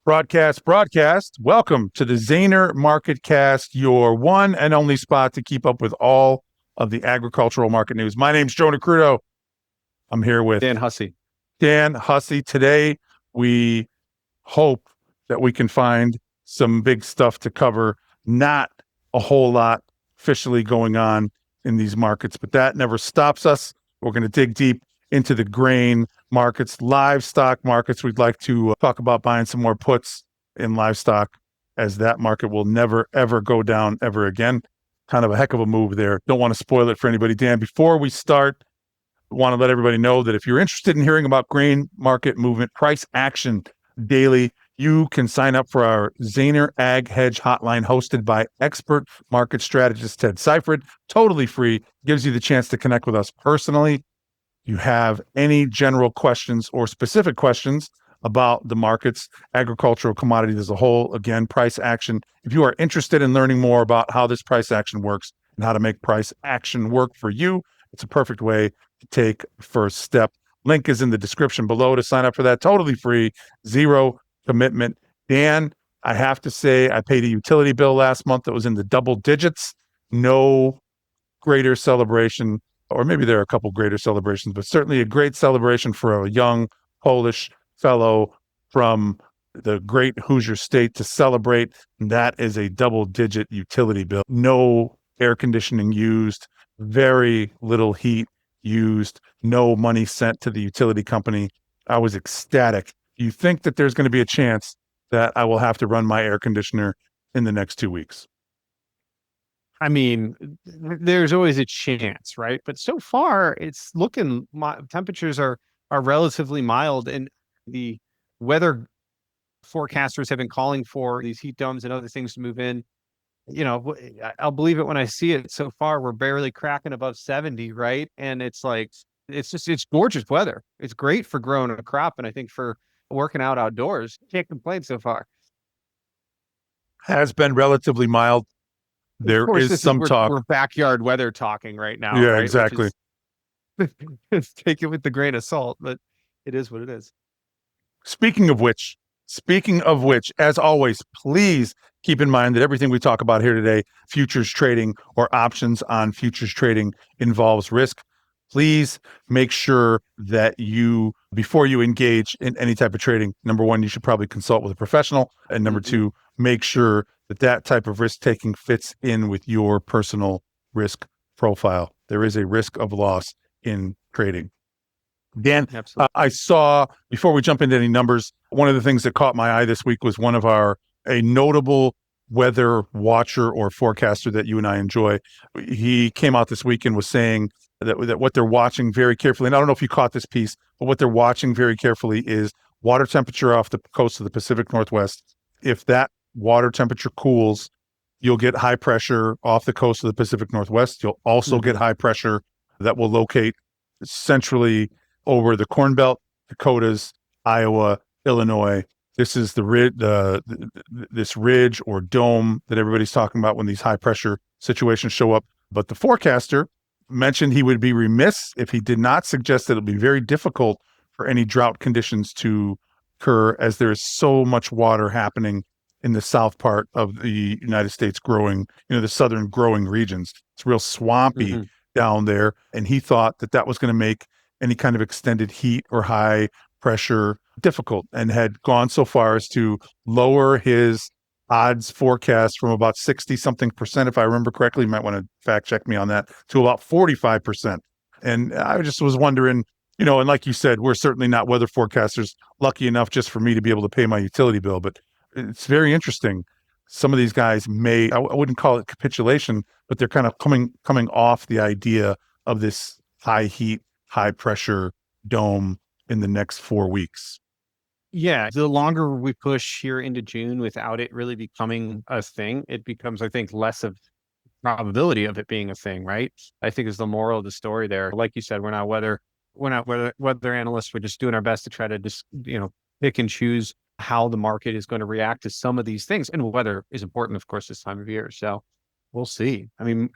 Broadcast. Welcome to the Zaner MarketCast, your one and only spot to keep up with all of the agricultural market news. My name's Joe Nikruto. I'm here with Dan Hussey. Dan Hussey. Today, we hope that we can find some big stuff to cover. Not a whole lot officially going on in these markets, but that never stops us. We're going to dig deep into the grain markets, livestock markets. We'd like to talk about buying some more puts in livestock, as that market will never, ever go down ever again. Kind of a heck of a move there. Don't want to spoil it for anybody. Dan, before we start, I want to let everybody know that if you're interested in hearing about grain market movement, price action daily, you can sign up for our Zaner Ag Hedge Hotline hosted by expert market strategist Ted Seifert. Totally free. Gives you the chance to connect with us personally. You have any general questions or specific questions about the markets, agricultural commodities as a whole, again, price action. If you are interested in learning more about how this price action works and how to make price action work for you, it's a perfect way to take the first step. Link is in the description below to sign up for that. Totally free, zero commitment. Dan, I have to say, I paid a utility bill last month that was in the double digits. No greater celebration, or maybe there are a couple greater celebrations, but certainly a great celebration for a young Polish fellow from the great Hoosier state to celebrate. That is a double-digit utility bill. No air conditioning used, very little heat used, no money sent to the utility company. I was ecstatic. You think that there's going to be a chance that I will have to run my air conditioner in the next 2 weeks? I mean, there's always a chance, right? But so far, it's looking, temperatures are relatively mild, and the weather forecasters have been calling for these heat domes and other things to move in. I'll believe it when I see it. So far, we're barely cracking above 70, right? And it's like, it's gorgeous weather. It's great for growing a crop, and I think for working out outdoors, can't complain so far. Has been relatively mild. Of There course, is some talk. we're backyard weather talking right now, Yeah, right? Which exactly. is take it with the grain of salt, but it is what it is. Speaking of which, as always, please keep in mind that everything we talk about here today, futures trading or options on futures trading, involves risk. Please make sure that before you engage in any type of trading, number one, you should probably consult with a professional. And number two, make sure that type of risk taking fits in with your personal risk profile. There is a risk of loss in trading. Dan, I saw, before we jump into any numbers, one of the things that caught my eye this week was a notable weather watcher or forecaster that you and I enjoy. He came out this week and was saying that what they're watching very carefully, and I don't know if you caught this piece, but what they're watching very carefully is water temperature off the coast of the Pacific Northwest. If that water temperature cools, you'll get high pressure off the coast of the Pacific Northwest. You'll also get high pressure that will locate centrally over the Corn Belt, Dakotas, Iowa, Illinois. This is this ridge or dome that everybody's talking about when these high pressure situations show up. But the forecaster mentioned he would be remiss if he did not suggest that it'll be very difficult for any drought conditions to occur, as there is so much water happening in the south part of the United States the southern growing regions. It's real swampy down there. And he thought that was going to make any kind of extended heat or high pressure difficult, and had gone so far as to lower his odds forecast from about 60 something percent, if I remember correctly, you might want to fact check me on that, to about 45%. And I just was wondering, and like you said, we're certainly not weather forecasters, lucky enough just for me to be able to pay my utility bill, but it's very interesting. Some of these guys I wouldn't call it capitulation, but they're kind of coming off the idea of this high heat, high pressure dome in the next 4 weeks. Yeah, the longer we push here into June without it really becoming a thing, it becomes, I think, less of probability of it being a thing, right? I think is the moral of the story there. Like you said, we're not weather analysts. We're just doing our best to try to just, pick and choose how the market is going to react to some of these things. And weather is important, of course, this time of year. So we'll see. I mean,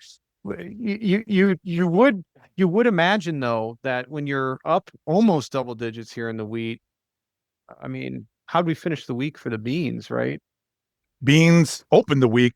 you would imagine, though, that when you're up almost double digits here in the wheat, I mean, how'd we finish the week for the beans, right? Beans opened the week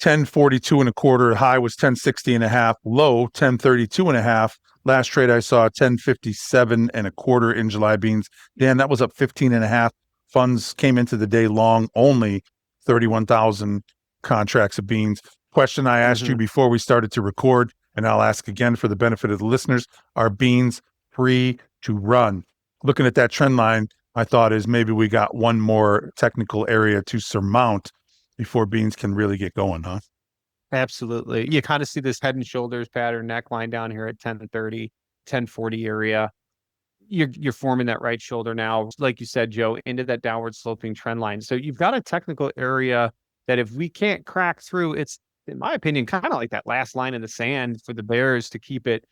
1042 and a quarter. High was 1060 and a half. Low 1032 and a half. Last trade I saw 1057 and a quarter in July beans. Dan, that was up 15 and a half. Funds came into the day long only 31,000 contracts of beans. Question I asked you before we started to record, and I'll ask again for the benefit of the listeners: are beans free to run? Looking at that trend line, my thought is maybe we got one more technical area to surmount before beans can really get going, huh? Absolutely. You kind of see this head and shoulders pattern neckline down here at 1030, 1040 area. You're forming that right shoulder now, like you said, Joe, into that downward sloping trend line. So you've got a technical area that if we can't crack through, it's, in my opinion, kind of like that last line in the sand for the bears to keep it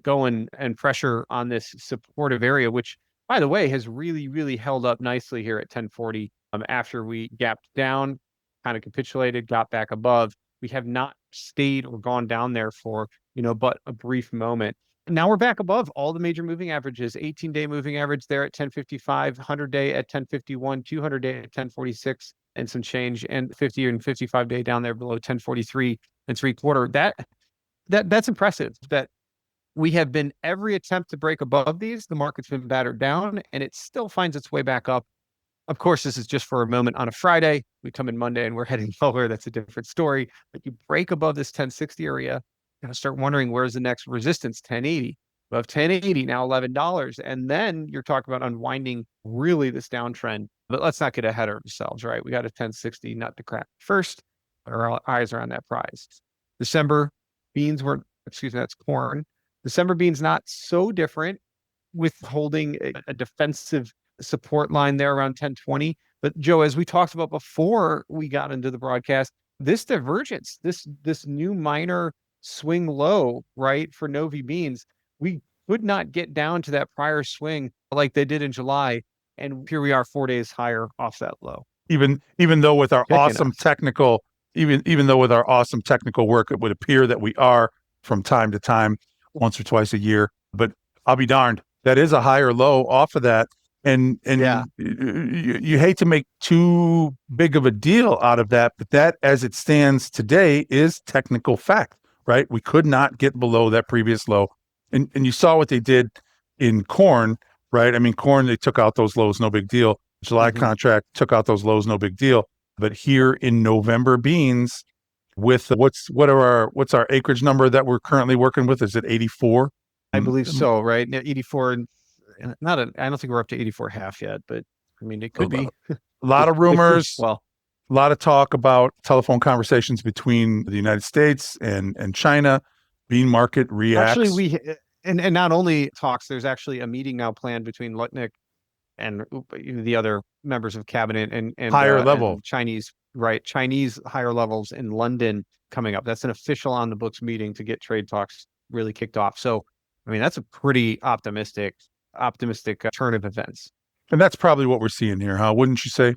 going and pressure on this supportive area, which, by the way, has really, really held up nicely here at 1040. After we gapped down, kind of capitulated, got back above. We have not stayed or gone down there for, but a brief moment. Now we're back above all the major moving averages. 18-day moving average there at 1055, 100-day at 1051, 200-day at 1046 and some change, and 50 and 55-day down there below 1043 and three quarter. That's impressive. That we have been every attempt to break above these. The market's been battered down, and it still finds its way back up. Of course, this is just for a moment on a Friday. We come in Monday and we're heading lower. That's a different story. But you break above this 1060 area, you gotta start wondering where's the next resistance. 1080. Above 1080, now $11. And then you're talking about unwinding really this downtrend. But let's not get ahead of ourselves, right? We got a 1060 nut to crack first. Our eyes are on that prize. December beans were, excuse me, that's corn. December beans not so different, with holding a defensive support line there around 1020. But Joe, as we talked about before we got into the broadcast, this divergence, this new minor swing low, right, for Novi beans, we could not get down to that prior swing like they did in July. And here we are 4 days higher off that low. Even though with our Kicking awesome us. technical, even though with our awesome technical work, it would appear that we are from time to time, once or twice a year. But I'll be darned, that is a higher low off of that. And Yeah. you hate to make too big of a deal out of that, but that, as it stands today, is technical fact, right? We could not get below that previous low. And you saw what they did in corn, right? I mean, corn, they took out those lows, no big deal. July contract took out those lows, no big deal. But here in November beans, with what's our acreage number that we're currently working with? Is it 84? I believe so, right? 84, I don't think we're up to 84 half yet, but I mean, it could be. A lot of rumors, Well, a lot of talk about telephone conversations between the United States and China. Bean market reacts. actually, and not only talks, there's actually a meeting now planned between Lutnick and the other members of cabinet and higher level and Chinese higher levels in London coming up. That's an official on the books meeting to get trade talks really kicked off. So, I mean, that's a pretty optimistic turn of events. And that's probably what we're seeing here, huh? Wouldn't you say?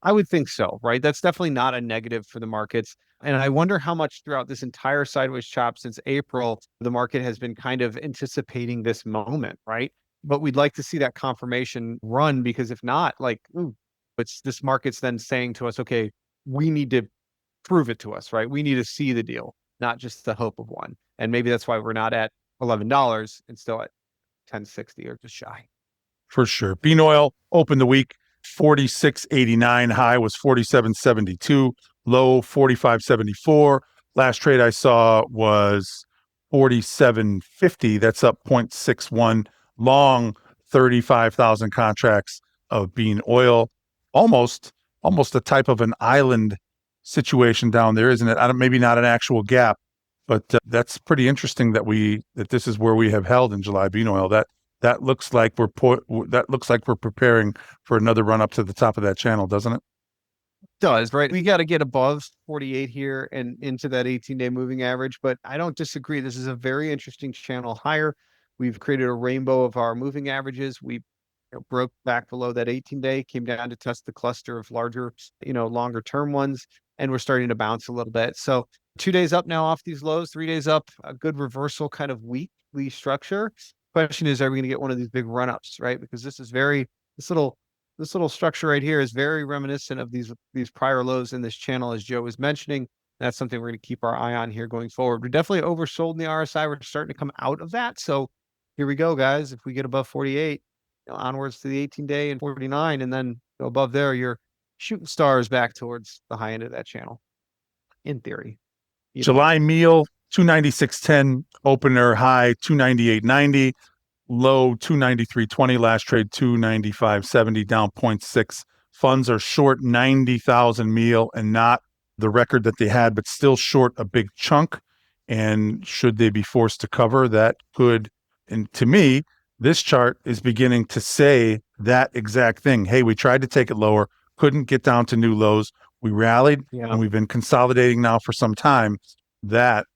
I would think so, right? That's definitely not a negative for the markets. And I wonder how much throughout this entire sideways chop since April, the market has been kind of anticipating this moment, right? But we'd like to see that confirmation run, because if not, like, it's this market's then saying to us, okay, we need to prove it to us, right? We need to see the deal, not just the hope of one. And maybe that's why we're not at $11 and still at 1060 or just shy. For sure. Bean oil opened the week 46.89. High was 47.72. Low 45.74. Last trade I saw was 47.50. That's up 0.61. Long 35,000 contracts of bean oil. Almost a type of an island situation down there, isn't it? Maybe not an actual gap, but that's pretty interesting that this is where we have held in July bean oil. That looks like we're preparing for another run up to the top of that channel, doesn't it? Does, right? We got to get above 48 here and into that 18-day moving average, but I don't disagree. This is a very interesting channel higher. We've created a rainbow of our moving averages. We broke back below that 18-day, came down to test the cluster of larger, longer term ones, and we're starting to bounce a little bit. So 2 days up now off these lows, 3 days up, a good reversal kind of weekly structure. Question is, are we going to get one of these big run-ups, right? Because this little this little structure right here is very reminiscent of these prior lows in this channel, as Joe was mentioning. That's something we're going to keep our eye on here going forward. We're definitely oversold in the RSI. We're starting to come out of that. So here we go, guys. If we get above 48, onwards to the 18-day and 49, and then go above there, you're shooting stars back towards the high end of that channel, in theory. July meal, 296.10, opener high, 298.90, low 293.20, last trade 295.70, down 0.6. Funds are short 90,000 meal and not the record that they had, but still short a big chunk. And should they be forced to cover, that could, and to me, this chart is beginning to say that exact thing. Hey, we tried to take it lower, couldn't get down to new lows. We rallied, and we've been consolidating now for some time. That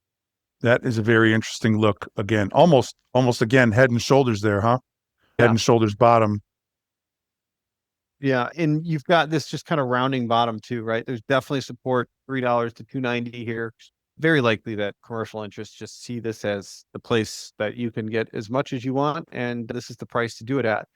is a very interesting look. Again, almost again, head and shoulders there, huh? Head and shoulders bottom. Yeah, and you've got this just kind of rounding bottom too, right? There's definitely support $3 to 290 here. Very likely that commercial interests just see this as the place that you can get as much as you want, and this is the price to do it at.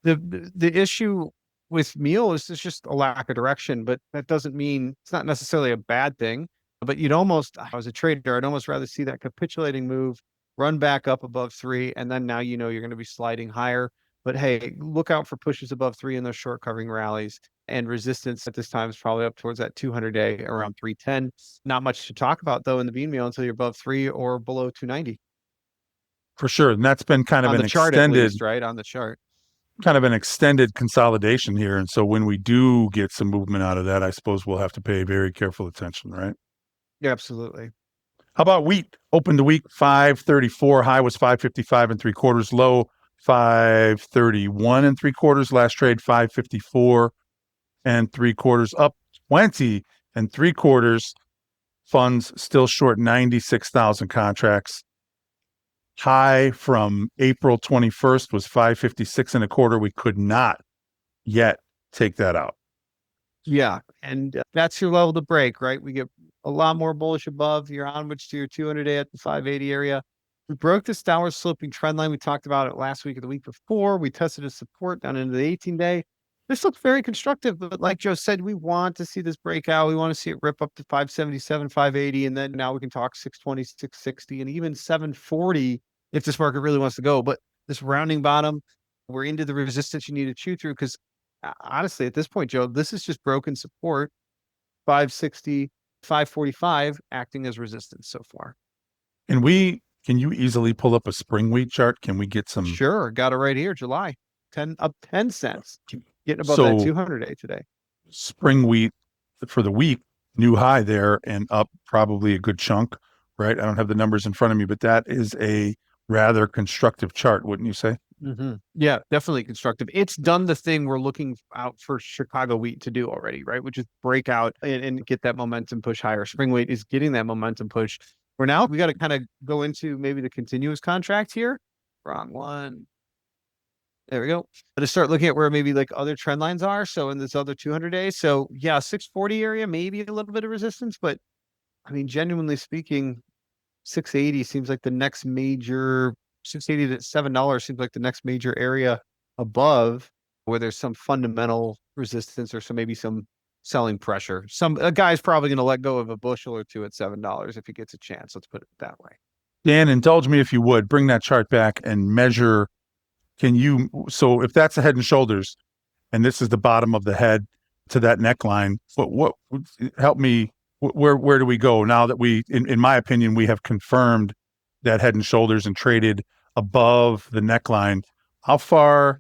The issue with meal is it's just a lack of direction, but that doesn't mean it's not necessarily a bad thing. But you'd almost, as a trader, I'd almost rather see that capitulating move, run back up above 3, and then now you're going to be sliding higher. But hey, look out for pushes above 3 in those short covering rallies. And resistance at this time is probably up towards that 200-day around 310. Not much to talk about though in the bean meal until you're above 3 or below 290. For sure. And that's been kind of On an the chart, at extended, least, right? On the chart. kind of an extended consolidation here. And so when we do get some movement out of that, I suppose we'll have to pay very careful attention, right? Yeah, absolutely. How about wheat? Opened the week 534, high was 555 and 3/4, low 531 and 3/4, last trade 554 and 3/4, up 20 and 3/4. Funds still short 96,000 contracts. High from April 21st was 556 and a quarter. We could not yet take that out. Yeah, and that's your level to break, right? We get a lot more bullish above. You're onwards to your 200-day at the 580 area. We broke this downward sloping trend line. We talked about it last week or the week before. We tested a support down into the 18-day. This looks very constructive, but like Joe said, we want to see this breakout. We want to see it rip up to 577, 580, and then now we can talk 620, 660, and even 740 if this market really wants to go. But this rounding bottom, we're into the resistance you need to chew through because honestly, at this point, Joe, this is just broken support, 560, 545 acting as resistance so far. And can you easily pull up a spring wheat chart? Can we get some? Sure. Got it right here. July, 10 cents. Getting above that 200-day today. Spring wheat for the week, new high there and up probably a good chunk, right? I don't have the numbers in front of me, but that is a rather constructive chart, wouldn't you say? Mm-hmm. Yeah, definitely constructive. It's done the thing we're looking out for Chicago wheat to do already, right? Which is break out and get that momentum push higher. Spring wheat is getting that momentum push. For now, we got to kind of go into maybe the continuous contract here. Wrong one. There we go. To start looking at where maybe like other trend lines are. So in this other 200 days. So yeah, 640 area, maybe a little bit of resistance, but I mean, genuinely speaking, 680 seems like the next major 680 to $7 seems like the next major area above where there's some fundamental resistance or maybe some selling pressure. A guy's probably going to let go of a bushel or two at $7 if he gets a chance. Let's put it that way. Dan, indulge me if you would. Bring that chart back and measure. So if that's the head and shoulders, and this is the bottom of the head to that neckline, what help me? Where do we go now that in my opinion, we have confirmed that head and shoulders and traded above the neckline? How far?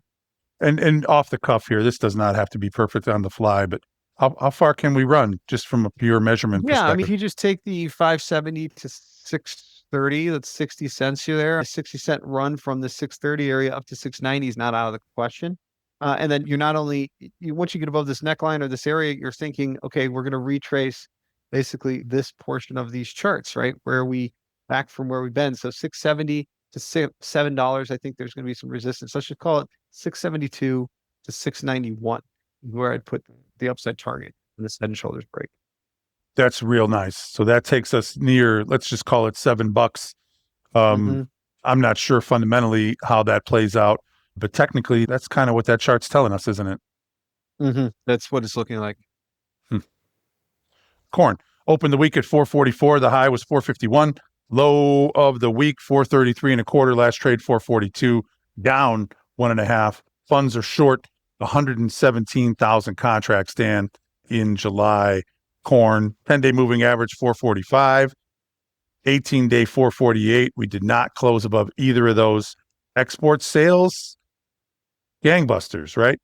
And off the cuff here, this does not have to be perfect on the fly, but how far can we run just from a pure measurement perspective? I mean, if you just take the 570 to 630, that's 60 cents here there. A 60-cent run from the 630 area up to 690 is not out of the question. And then you're not only, once you get above this neckline or this area, you're thinking, okay, we're going to retrace basically this portion of these charts, right? Back from where we've been. So 670 to $7, I think there's going to be some resistance. Let's just call it 672 to 691, where I'd put the upside target in this head and shoulders break. That's real nice. So that takes us near, let's just call it $7. I'm not sure fundamentally how that plays out, but technically that's kind of what that chart's telling us, isn't it? That's what it's looking like. Hmm. Corn opened the week at 444. The high was 451. Low of the week 433 and a quarter. Last trade 442, down 1.5. Funds are short 117,000 contracts, Dan, in July. Corn 10-day moving average 445, 18-day 448. We did not close above either of those. Export sales, gangbusters, right?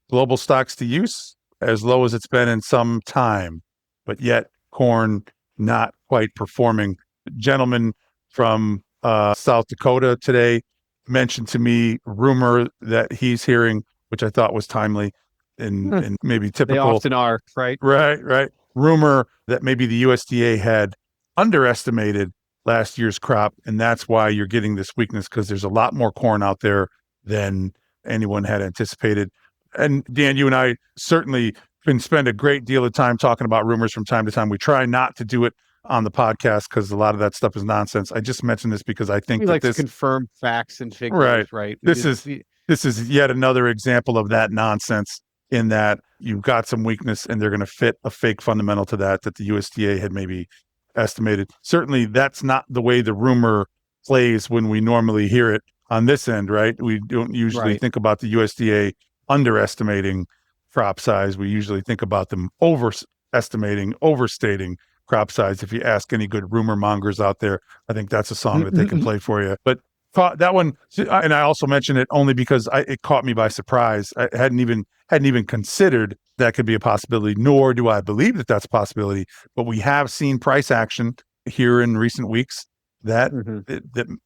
Global stocks to use as low as it's been in some time, but yet corn not quite performing. Gentleman from South Dakota today mentioned to me rumor that he's hearing, which I thought was timely and maybe They typical. often are, right? Right. Rumor that maybe the USDA had underestimated last year's crop, and that's why you're getting this weakness, because there's a lot more corn out there than anyone had anticipated. And Dan, you and I certainly can spend a great deal of time talking about rumors from time to time. We try not to do it on the podcast because a lot of that stuff is nonsense. I just mentioned this because I think We that like to this confirm facts and right. figures, right? This is yet another example of that nonsense, in that you've got some weakness and they're going to fit a fake fundamental to that the USDA had maybe estimated. Certainly that's not the way the rumor plays when we normally hear it on this end, right? We don't usually think about the USDA underestimating crop size. We usually think about them overestimating, overstating crop size. If you ask any good rumor mongers out there, I think that's a song that they can play for you. But that one, and I also mentioned it only because it caught me by surprise. I hadn't even considered that could be a possibility, nor do I believe that that's a possibility. But we have seen price action here in recent weeks that that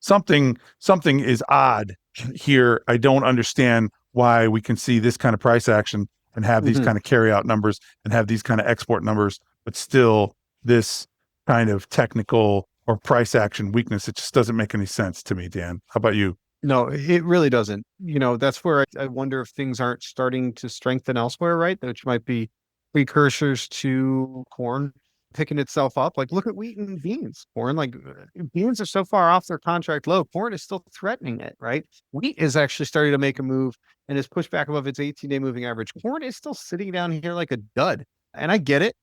something is odd here. I don't understand why we can see this kind of price action and have these kind of carry out numbers and have these kind of export numbers, but still this kind of technical or price action weakness. It just doesn't make any sense to me, Dan. How about you? No, it really doesn't. That's where I wonder if things aren't starting to strengthen elsewhere, right? Which might be precursors to corn picking itself up. Like, look at wheat and beans. Corn, like beans are so far off their contract low. Corn is still threatening it, right? Wheat is actually starting to make a move and is pushed back above its 18-day moving average. Corn is still sitting down here like a dud. And I get it,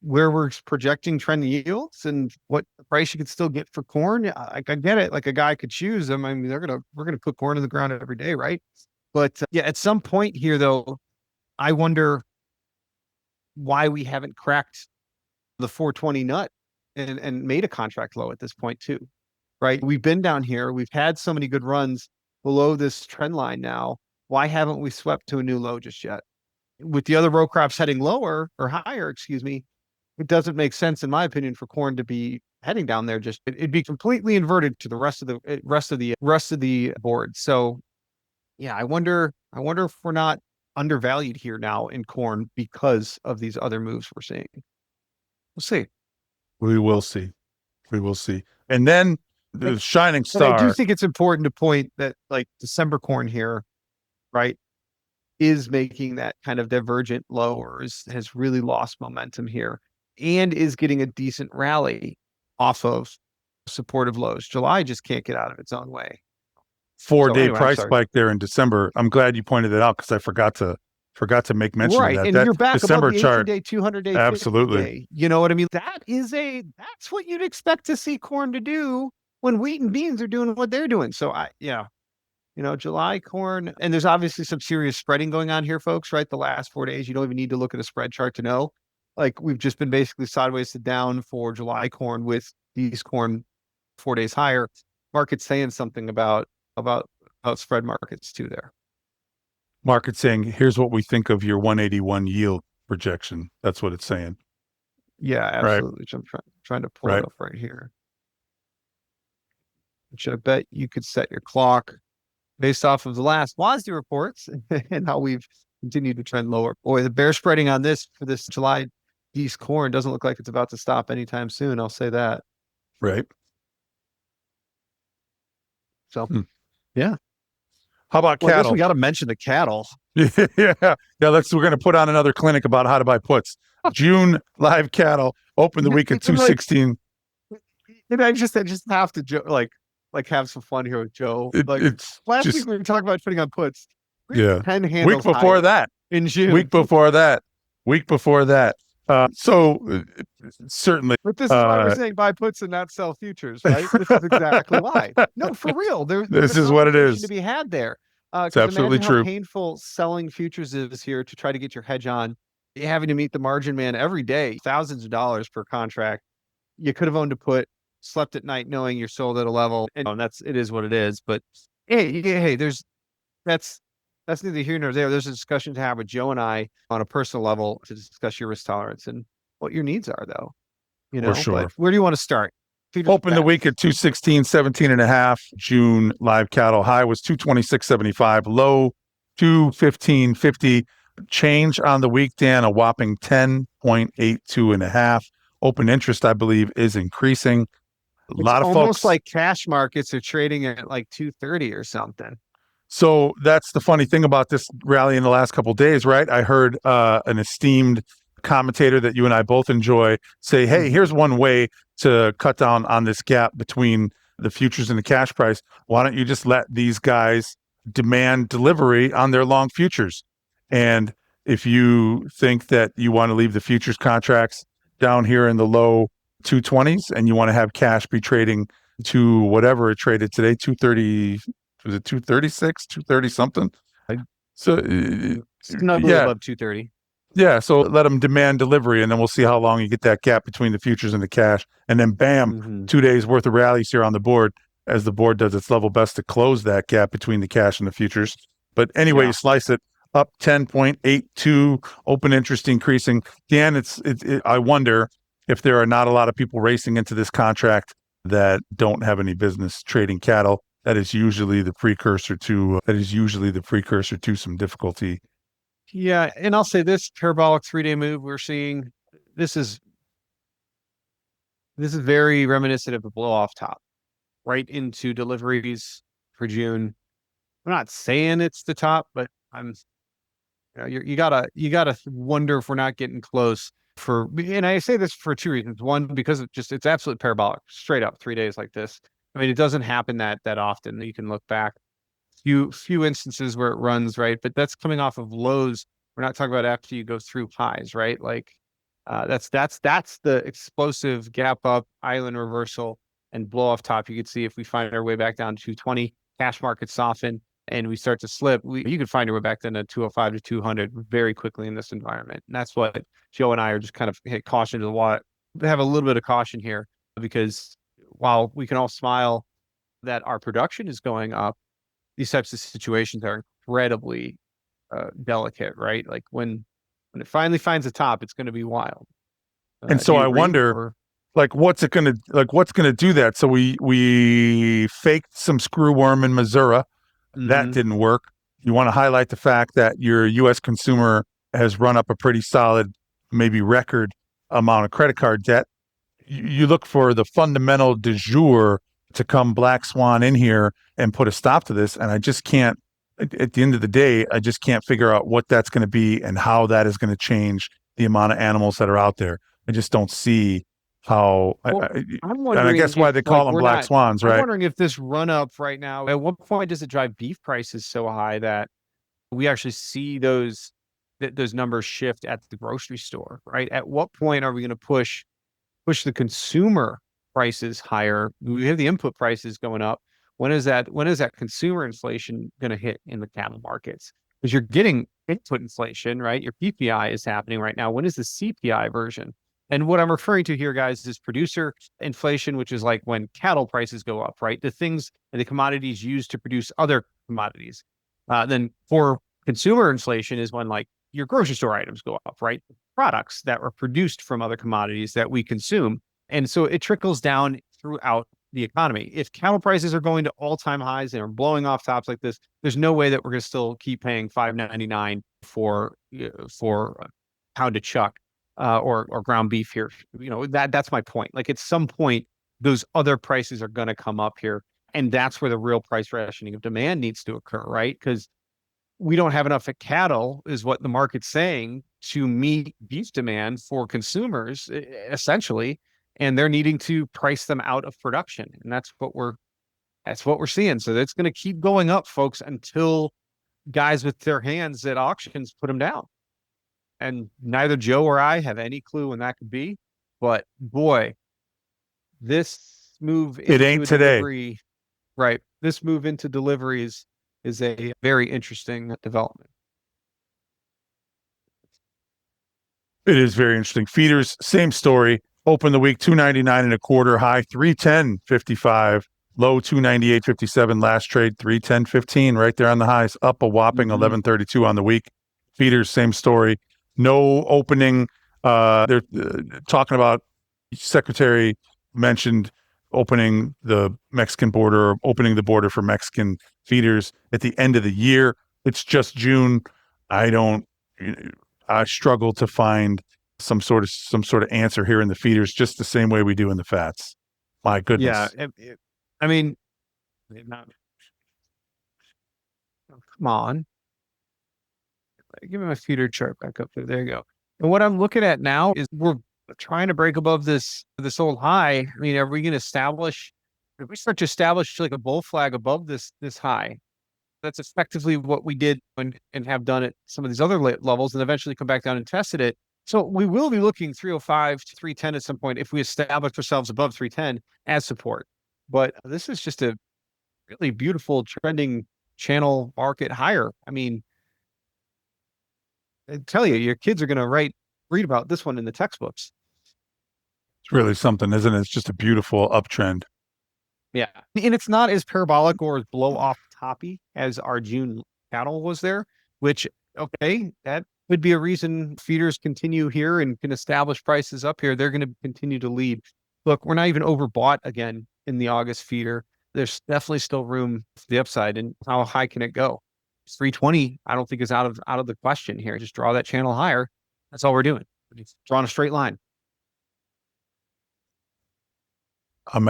where we're projecting trend yields and what the price you could still get for corn. I get it. Like, a guy could choose them. I mean, we're gonna put corn in the ground every day, right? But yeah, at some point here, though, I wonder why we haven't cracked the 420 nut and made a contract low at this point too, right? We've been down here. We've had so many good runs below this trend line now. Why haven't we swept to a new low just yet? With the other row crops heading lower or higher, excuse me, it doesn't make sense, in my opinion, for corn to be heading down there. It'd be completely inverted to the rest of the board. So yeah, I wonder if we're not undervalued here now in corn because of these other moves we're seeing. We'll see. We will see. We will see. And then the shining But I do star. think it's important to point that, like, December corn here, right, is making that kind of divergent low, or has really lost momentum here and is getting a decent rally off of supportive lows. July just can't get out of its own way. 4-day Anyway, price spike there in December. I'm glad you pointed it out because I forgot to make mention of that. And that you're back December above the chart, 18-day, 200-day, absolutely. 50-day. You know what I mean? That's what you'd expect to see corn to do when wheat and beans are doing what they're doing. So July corn, and there's obviously some serious spreading going on here, folks, right? The last 4 days, you don't even need to look at a spread chart to know. Like, we've just been basically sideways to down for July corn, with these corn 4 days higher. Market's saying something about spread markets too there. Market saying, here's what we think of your 181 yield projection. That's what it's saying. Yeah, absolutely. Right. I'm trying to pull it up right here. Which I bet you could set your clock based off of the last WASDE reports and how we've continued to trend lower. Boy, the bear spreading on this for this July East corn doesn't look like it's about to stop anytime soon. I'll say that. Right. So, yeah. How about cattle? I guess we got to mention the cattle. Yeah. We're going to put on another clinic about how to buy puts. June live cattle opened the week at 216. I just have to like have some fun here with Joe. Last week we were talking about putting on puts. Yeah. 10 Week handles before higher that. in June. Week before that. Week before that. Certainly. But this is why we're saying buy puts and not sell futures, right? This is exactly why. No, for real. There's This a is what it conversation to is. be had there. It's Because absolutely imagine how true. painful selling futures is here to try to get your hedge on. You're having to meet the margin man every day, thousands of dollars per contract. You could have owned a put, slept at night knowing you're sold at a level, and it is what it is. But hey, that's that's neither here nor there. There's a discussion to have with Joe and I on a personal level to discuss your risk tolerance and what your needs are, though. For sure. But where do you want to start? Open the week at 216, 17 and a half. June live cattle high was 226.75, low 215.50. Change on the week, Dan, a whopping 10.82 and a half. Open interest, I believe, is increasing. A It's lot of almost folks like cash markets are trading at like 230 or something. So that's the funny thing about this rally in the last couple of days, right? I heard an esteemed commentator that you and I both enjoy say, hey, here's one way to cut down on this gap between the futures and the cash price. Why don't you just let these guys demand delivery on their long futures? And if you think that you want to leave the futures contracts down here in the low 220s and you want to have cash be trading to whatever it traded today, 230, was it 236, 230 something? So, Snugly yeah. above 230. Yeah. So let them demand delivery, and then we'll see how long you get that gap between the futures and the cash. And then, bam, 2 days worth of rallies here on the board as the board does its level best to close that gap between the cash and the futures. But anyway, you slice it up 10.82, open interest increasing. Dan, I wonder if there are not a lot of people racing into this contract that don't have any business trading cattle. That is usually the precursor to some difficulty. Yeah, and I'll say this parabolic 3-day move we're seeing. This is very reminiscent of a blow off top, right into deliveries for June. I'm not saying it's the top, but you gotta wonder if we're not getting close and I say this for two reasons. One, because it's absolutely parabolic, straight up 3 days like this. I mean, it doesn't happen that often that you can look back. Few instances where it runs, right? But that's coming off of lows. We're not talking about after you go through highs, right? Like that's the explosive gap up, island reversal, and blow off top. You could see if we find our way back down to 220, cash market soften, and we start to slip. You could find our way back down to 205 to 200 very quickly in this environment. And that's what Joe and I are just kind of hit caution to the water. Have a little bit of caution here because while we can all smile that our production is going up, these types of situations are incredibly delicate, right? Like when it finally finds a top, it's going to be wild. And so I wonder, what's going to do that? So we faked some screw worm in Missouri. That didn't work. You want to highlight the fact that your U.S. consumer has run up a pretty solid, maybe record amount of credit card debt. You look for the fundamental du jour to come black swan in here and put a stop to this. And I just can't, at the end of the day, I just can't figure out what that's going to be and how that is going to change the amount of animals that are out there. I just don't see how. I'm wondering, and I guess why they call them black swans, right? I'm wondering if this run up right now, at what point does it drive beef prices so high that we actually see those numbers shift at the grocery store, right? At what point are we going to push the consumer prices higher? We have the input prices going up. When is that consumer inflation going to hit in the cattle markets? Because you're getting input inflation, right? Your PPI is happening right now. When is the CPI version? And what I'm referring to here, guys, is producer inflation, which is like when cattle prices go up, right? The things and the commodities used to produce other commodities. Then for consumer inflation is when like your grocery store items go up, right? Products that were produced from other commodities that we consume. And so it trickles down throughout the economy. If cattle prices are going to all-time highs and are blowing off tops like this, there's no way that we're going to still keep paying $5.99 for pound of chuck or ground beef here. That's my point. Like at some point, those other prices are going to come up here. And that's where the real price rationing of demand needs to occur, right? Because we don't have enough cattle, is what the market's saying, to meet beef demand for consumers, essentially, and they're needing to price them out of production, and that's what we're seeing. So that's going to keep going up, folks, until guys with their hands at auctions put them down. And neither Joe or I have any clue when that could be. But boy, this move It into ain't a today. delivery, right? This move into deliveries is a very interesting development. It is very interesting. Feeders, same story. Open the week 299 and a quarter, high 310.55, low 298.57. Last trade 310.15, right there on the highs, up a whopping 11.32 on the week. Feeders, same story. No opening. They're talking about Secretary mentioned opening the Mexican border, or opening the border for Mexican feeders at the end of the year. It's just June. I don't. I struggle to find some sort of answer here in the feeders, just the same way we do in the fats. My Yeah. goodness. I mean, not, come on. Give me my feeder chart back up there. There you go. And what I'm looking at now is we're trying to break above this old high. I mean, are we going to establish? If we start to establish like a bull flag above this high, that's effectively what we did and have done at some of these other levels, and eventually come back down and tested it. So we will be looking 305 to 310 at some point if we establish ourselves above 310 as support. But this is just a really beautiful trending channel market higher. I mean, I tell you, your kids are going to read about this one in the textbooks. It's really something, isn't it? It's just a beautiful uptrend. Yeah. And it's not as parabolic or as blow off toppy as our June cattle was there, which, okay, that would be a reason feeders continue here and can establish prices up here. They're going to continue to lead. Look, we're not even overbought again in the August feeder. There's definitely still room for the upside. And how high can it go? 320, I don't think is out of the question here. Just draw that channel higher. That's all we're doing. It's drawing a straight line. I'm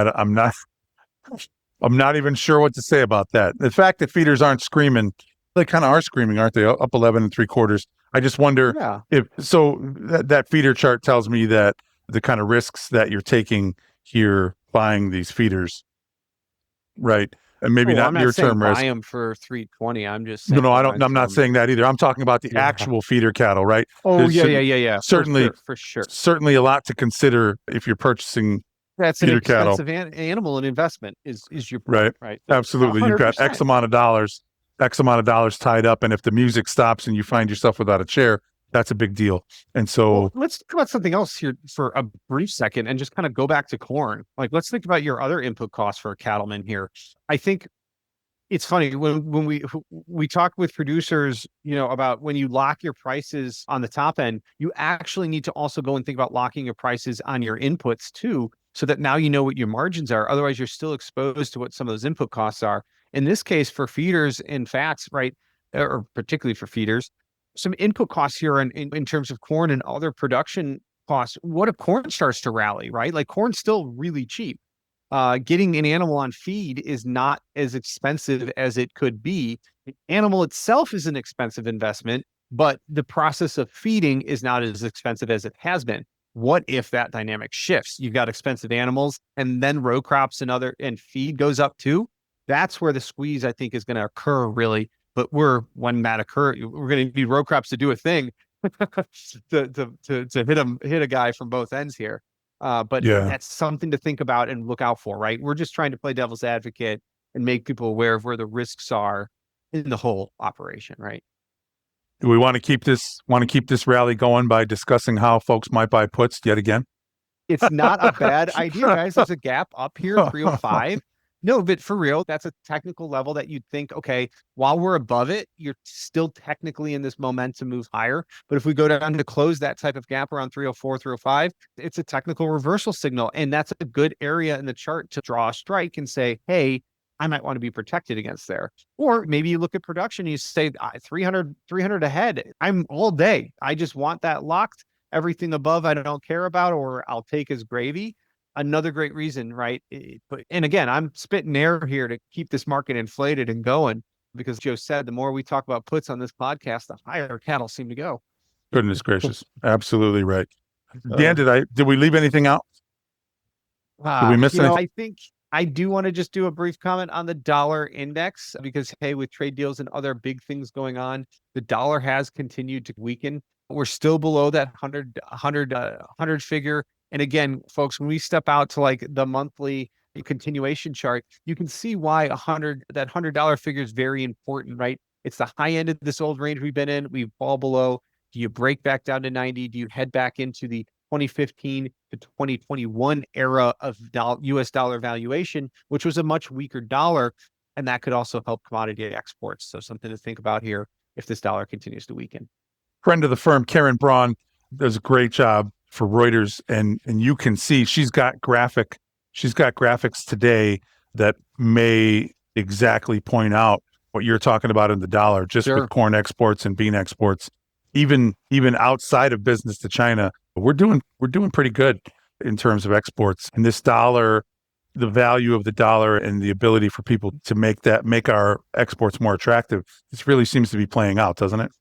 not even sure what to say about that. The fact that feeders aren't screaming, they kind of are screaming, aren't they? Up 11 and three quarters. I just wonder Yeah. if so. That feeder chart tells me that the kind of risks that you're taking here buying these feeders, right? And maybe Oh, not I'm not near saying term buy risk. them for 320. I'm just No, saying no, I don't. buy I'm not some. saying that either. I'm talking about the Yeah. actual feeder cattle, right? Oh, There's yeah. certainly, For sure. certainly a lot to consider if you're purchasing That's an feeder cattle, expensive animal and investment is your point, right? right? Absolutely. You've got 100%. X amount of dollars tied up. And if the music stops and you find yourself without a chair, that's a big deal. And Well, so, let's talk about something else here for a brief second and just kind of go back to corn. Like, let's think about your other input costs for a cattleman here. I think it's funny when we talk with producers, about when you lock your prices on the top end, you actually need to also go and think about locking your prices on your inputs too, so that now you know what your margins are. Otherwise, you're still exposed to what some of those input costs are. In this case, for feeders and fats, right, or particularly for feeders, some input costs here in terms of corn and other production costs. What if corn starts to rally, right? Like corn's still really cheap. Getting an animal on feed is not as expensive as it could be. The animal itself is an expensive investment, but the process of feeding is not as expensive as it has been. What if that dynamic shifts? You've got expensive animals and then row crops and feed goes up too. That's where the squeeze, I think, is going to occur really. But when that occurs, we're going to need row crops to do a thing to hit a guy from both ends here. But yeah. that's something to think about and look out for, right? We're just trying to play devil's advocate and make people aware of where the risks are in the whole operation, right? Do we want to keep this rally going by discussing how folks might buy puts yet again? It's not a bad idea, guys. There's a gap up here, 305. No, but for real, that's a technical level that you'd think, okay, while we're above it, you're still technically in this momentum move higher. But if we go down to close that type of gap around 304, 305, it's a technical reversal signal. And that's a good area in the chart to draw a strike and say, hey, I might want to be protected against there. Or maybe you look at production, you say 300 ahead. I'm all day. I just want that locked. Everything above I don't care about or I'll take as gravy. Another great reason, right? And again, I'm spitting air here to keep this market inflated and going because Joe said the more we talk about puts on this podcast, the higher cattle seem to go. Goodness gracious. Absolutely right. Dan, did we leave anything out? Did we miss anything? I do want to just do a brief comment on the dollar index because, hey, with trade deals and other big things going on, the dollar has continued to weaken. We're still below that 100 figure. And again, folks, when we step out to like the monthly continuation chart, you can see why that $100 figure is very important, right? It's the high end of this old range we've been in. We fall below. Do you break back down to 90? Do you head back into the 2015 to 2021 era of US dollar valuation, which was a much weaker dollar? And that could also help commodity exports. So something to think about here if this dollar continues to weaken. Friend of the firm, Karen Braun, does a great job for Reuters, and you can see she's got graphics today that may exactly point out what you're talking about in the dollar, just Sure. with corn exports and bean exports, even outside of business to China. We're doing pretty good in terms of exports. And this dollar, the value of the dollar and the ability for people to make our exports more attractive, this really seems to be playing out, doesn't it?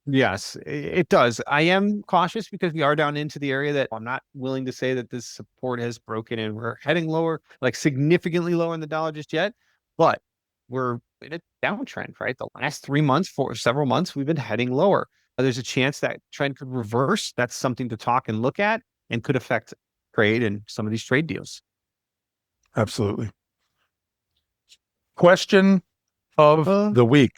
Yes, it does. I am cautious because we are down into the area that I'm not willing to say that this support has broken and we're heading lower, like significantly lower in the dollar just yet. But we're in a downtrend, right? The last 3 months, for several months, we've been heading lower. There's a chance that trend could reverse. That's something to talk and look at and could affect trade and some of these trade deals. Absolutely. Question of the week.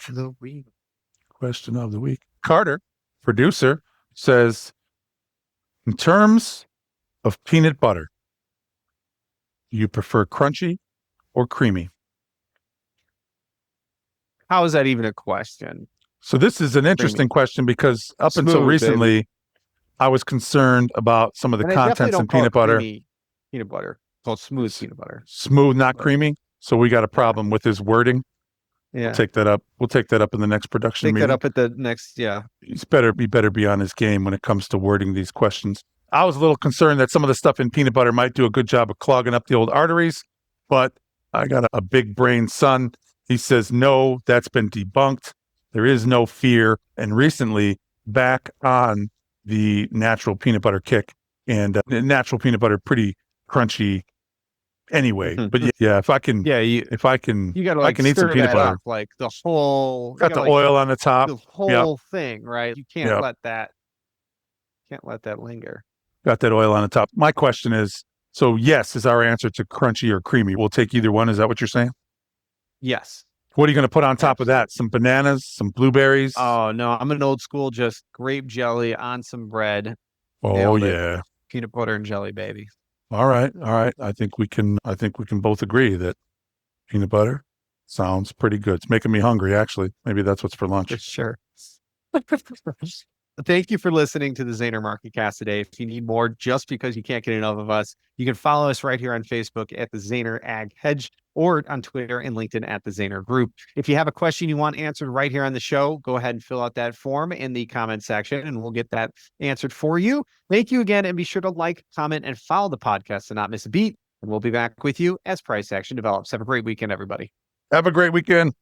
Question of the week. Carter, producer, says, in terms of peanut butter, do you prefer crunchy or creamy? How is that even a question? So this is an interesting question because up until recently, baby, I was concerned about some of the contents in peanut butter. Peanut butter. It's called smooth peanut butter. Smooth, not creamy. So we got a problem with his wording. Yeah. We'll take that up. We'll take that up in the next production meeting. Take that up at the next, yeah. He better be on his game when it comes to wording these questions. I was a little concerned that some of the stuff in peanut butter might do a good job of clogging up the old arteries, but I got a big brain son. He says, no, that's been debunked. There is no fear. And recently, back on the natural peanut butter kick, and natural peanut butter, pretty crunchy anyway. But yeah, if I can eat some peanut butter. Up, like the whole, got the oil on the top. The whole thing, right? You can't let that linger. Got that oil on the top. My question is, so yes, is our answer to crunchy or creamy? We'll take either one. Is that what you're saying? Yes. What are you going to put on top of that? Some bananas, some blueberries? Oh, no. I'm an old school, just grape jelly on some bread. Oh, yeah. Peanut butter and jelly, baby. All right. I think we can both agree that peanut butter sounds pretty good. It's making me hungry, actually. Maybe that's what's for lunch. For sure. Thank you for listening to the Zaner MarketCast today. If you need more just because you can't get enough of us, you can follow us right here on Facebook at the Zaner Ag Hedge or on Twitter and LinkedIn at the Zaner Group. If you have a question you want answered right here on the show, go ahead and fill out that form in the comment section and we'll get that answered for you. Thank you again, and be sure to like, comment, and follow the podcast to not miss a beat. And we'll be back with you as price action develops. Have a great weekend, everybody. Have a great weekend.